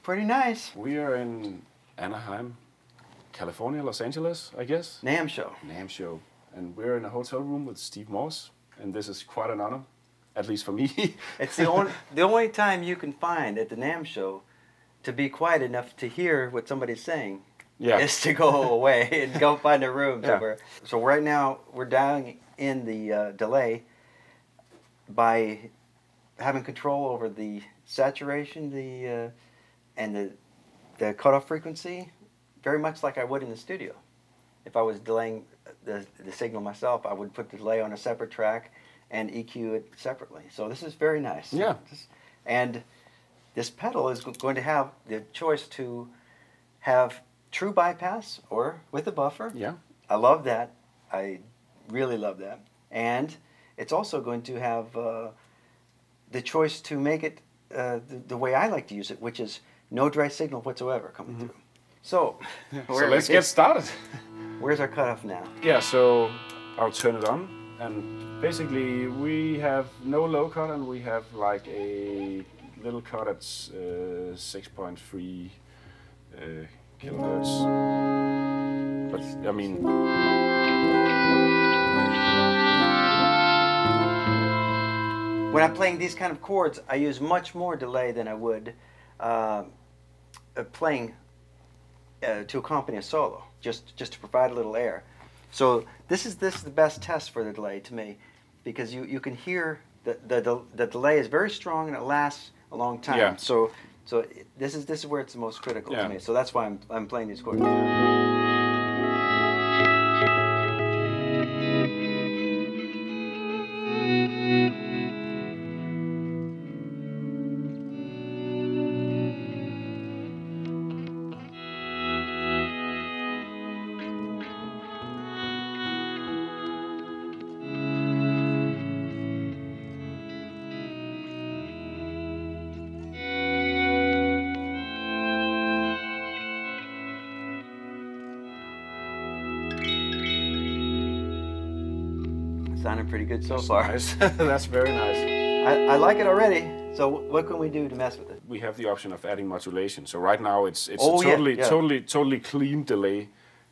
Pretty nice. We are in Anaheim, California, Los Angeles, I guess. NAMM show. NAMM show. And we're in a hotel room with Steve Morse, and this is quite an honor, at least for me. It's the only time you can find at the NAMM show to be quiet enough to hear what somebody's saying. Yeah. Is to go away and go find a room somewhere. So right now we're dialing in the delay by having control over the saturation, and the cutoff frequency, very much like I would in the studio. If I was delaying the signal myself, I would put the delay on a separate track and EQ it separately. So this is very nice. Yeah. And this pedal is going to have the choice to have true bypass or with a buffer. Yeah. I love that. I really love that. And it's also going to have the choice to make it the way I like to use it, which is no dry signal whatsoever coming through. So, so let's get started. Where's our cutoff now? Yeah, so I'll turn it on, and basically we have no low cut, and we have like a little cut at 6.3 kilohertz. But I mean, when I'm playing these kind of chords, I use much more delay than I would playing to accompany a solo, just to provide a little air. So this is the best test for the delay to me, because you can hear the delay is very strong and it lasts a long time. Yeah. So this is where it's the most critical to me. So that's why I'm playing these chords. Sounding pretty good so far. nice. That's very nice. I like it already. So what can we do to mess with it? We have the option of adding modulation. So right now it's Oh, a totally clean delay.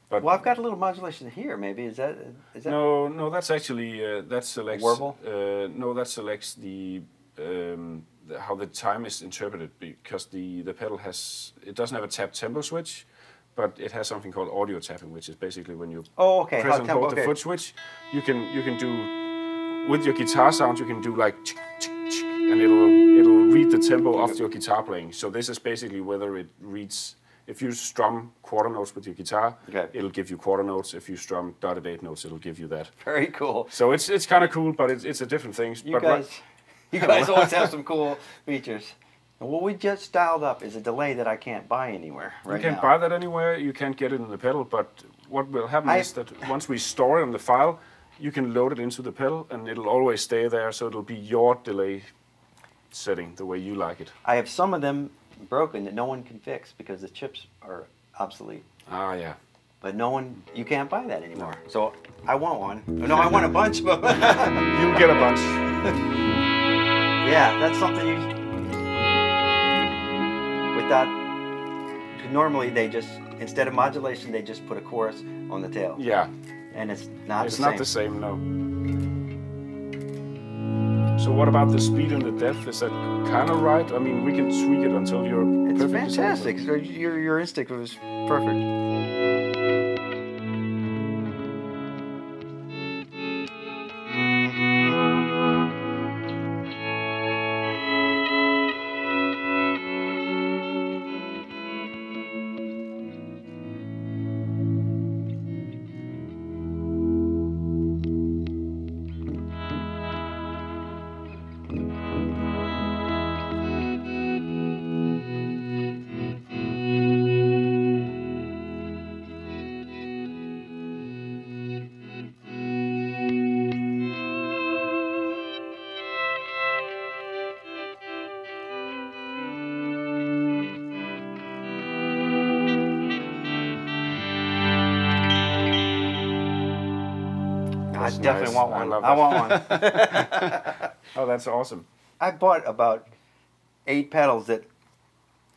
But well, I've got a little modulation here. Maybe is that no, that's actually that selects warble. No, that selects how the time is interpreted, because the pedal doesn't have a tap tempo switch, but it has something called audio tapping, which is basically when you press and hold the foot switch, you can do with your guitar sound, you can do like and it'll read the tempo of your guitar playing. So this is basically whether it reads. If you strum quarter notes with your guitar, it'll give you quarter notes. If you strum dotted eighth notes, it'll give you that. Very cool. So it's kind of cool, but it's a different thing. You guys always have some cool features. And what we just dialed up is a delay that I can't buy anywhere right now. You can't buy that anywhere. You can't get it in the pedal. But what will happen is that once we store it in the file, you can load it into the pedal, and it'll always stay there. So it'll be your delay setting the way you like it. I have some of them broken that no one can fix because the chips are obsolete. Ah, yeah. But you can't buy that anymore. No. So I want one. No, I want a bunch of them. You'll get a bunch. Yeah, that's something with that. Normally they just, instead of modulation, they just put a chorus on the tail. Yeah. And it's not the same. It's not the same, no. So what about the speed and the depth? Is that kind of right? I mean, we can tweak it until you're It's perfectly fantastic. So your instinct was perfect. definitely want one. I love I that. want one. Oh, that's awesome. I bought about 8 pedals that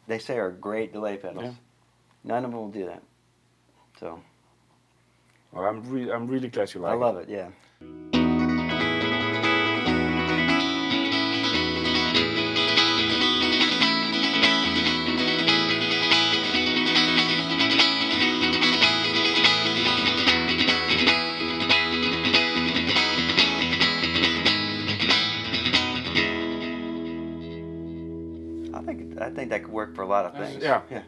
they say are great delay pedals. Yeah. None of them will do that. So. Well, I'm really glad you like it. I love it. Yeah. I think that could work for a lot of things. Yeah. Yeah.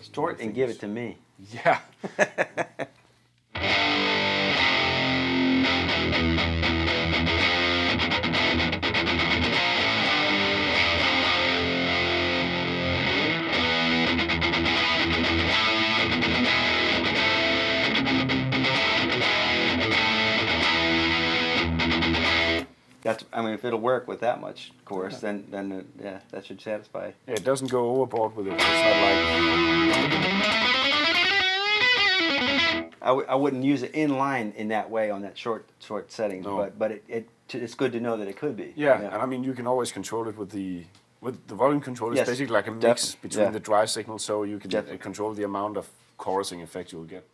Store it and give it to me. Yeah. I mean, if it'll work with that much chorus, then yeah, that should satisfy. Yeah, it doesn't go overboard with it. It's not like. I wouldn't use it in line in that way on that short settings, No. but it's good to know that it could be. Yeah, and I mean you can always control it with the volume control. It's Yes. basically like a mix between yeah. the drive signal, so you can Definitely. control the amount of chorusing effect you'll get.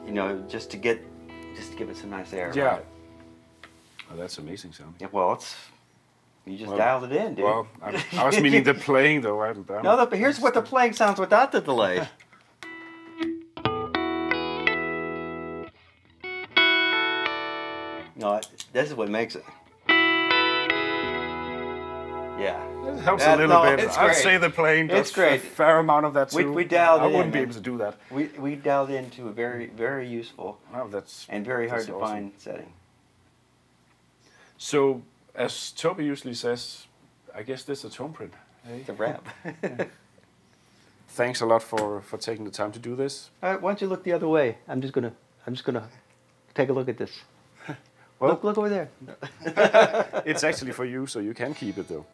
You know, just to give it some nice air. Yeah. Right? Oh, that's amazing sounding. Yeah. Well, you just dialed it in, dude. Well, I was meaning the playing though. No, but here's what the playing sounds without the delay. No, this is what makes it. Yeah. It helps a little bit. It's I'd great. say the playing does It's great. a fair amount of that too. We dialed it I in, wouldn't be man. able to do that. We dialed into a very, very useful Wow, that's and very hard that's to awesome. find setting. So, as Toby usually says, I guess this is a tone print. Hey? It's a wrap. Thanks a lot for taking the time to do this. All right, why don't you look the other way? I'm just gonna take a look at this. Well- look over there. It's actually for you, so you can keep it though.